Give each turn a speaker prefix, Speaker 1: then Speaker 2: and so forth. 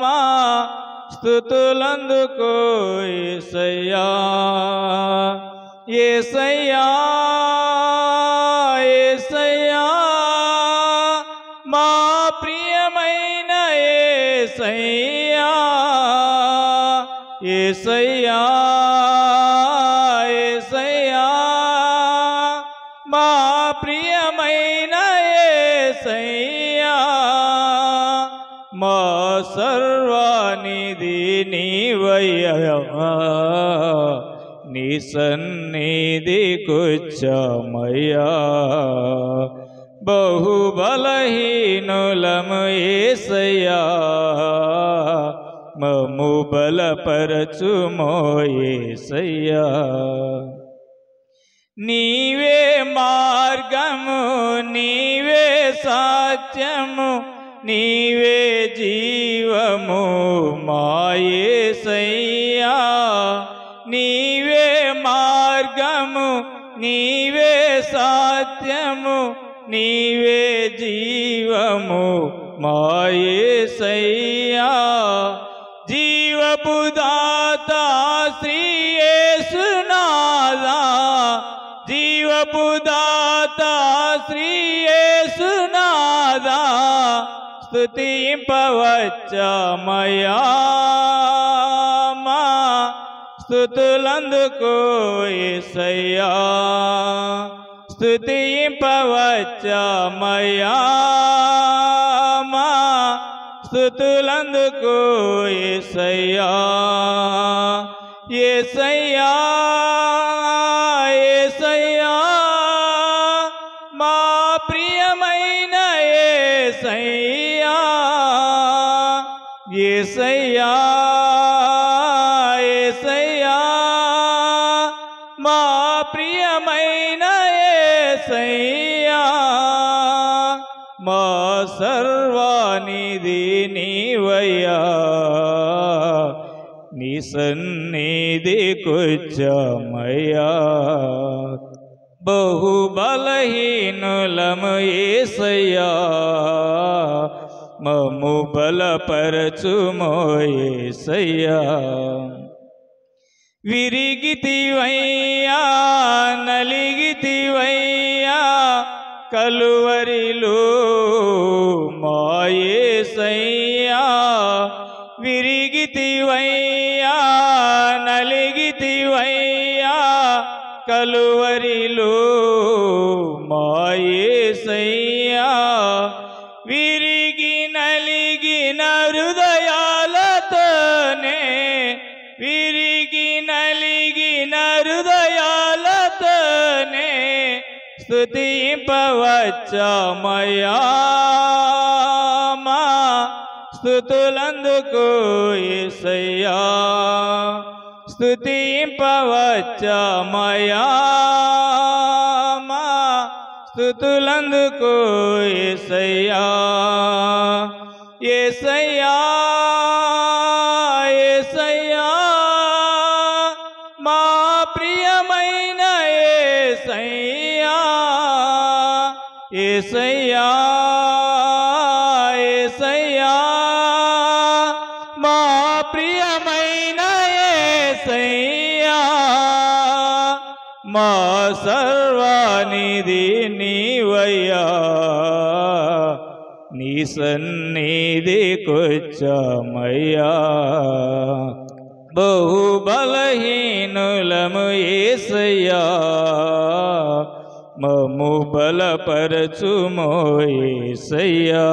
Speaker 1: మా స్తుతులందుకో యేసయ్యా యేసయ్యా యేసయ్యా మా ప్రియమైన యేసయ్యా యేసయ్యా యేసయ్యా మా ప్రియమైన యేసయ్యా మా సర్వానిధి నీవయ్యా నీ సన్నిధి కూర్చోమయ్యా బహుబలహీనులము యేసయ్యా మమ్ము బలపరచుమో యేసయ్యా నీవే మార్గము నీవే సత్యము నీవే జీవము మా యేసయ్యా నీవే మార్గము నీవే సత్యము నీవే జీవము మా యేసయ్యా జీవపు దాత శ్రీ యేసునాథా జీవపు దాత శ్రీ యేసునాథా స్తుతింపవచ్చమయ్యా మా స్తుతులందుకో యేసయ్యా స్తుతింపవచ్చమయ్యా మా స్తుతులందుకో యేసయ్యా యేసయ్యా యేసయ్యా మా ప్రియమైన యేసయ్యా యేసయ్యా యేసయ్యా మా ప్రియమైన యేసయ్యా మా సర్వానిధి నీవయ్యా నీ సన్నిధి కూర్చోమయ్యా బహుబలహీనులము యేసయ్యా మమ్ము బలపరచుమో యేసయ్యా విరిగితివయ్యా నలిగితివయ్యా కలువరిలో మా యేసయ్యా విరిగితివయ్యా నలిగితివయ్యా కలువరిలో మా యేసయ్యా విరిగి నలిగిన హృదయాలతోనే విరిగి నలిగిన హృదయాలతోనే స్తుతింపవచ్చమయ్యా మా స్తుతులందుకో యేసయ్యా స్తుతింపవచ్చమయ్యా మా స్తుతులందుకో యేసయ్యా యేసయ్యా యేసయ్యా మా ప్రియమైన యేసయ్యా యేసయ్యా యేసయ్యా మా ప్రియమైన యేసయ్యా మా సర్వానిధి నీవయ్యా నీ సన్నిధి కూర్చోమయ్యా బహుబలహీనులము యేసయ్యా మమ్ము బలపరచుమో యేసయ్యా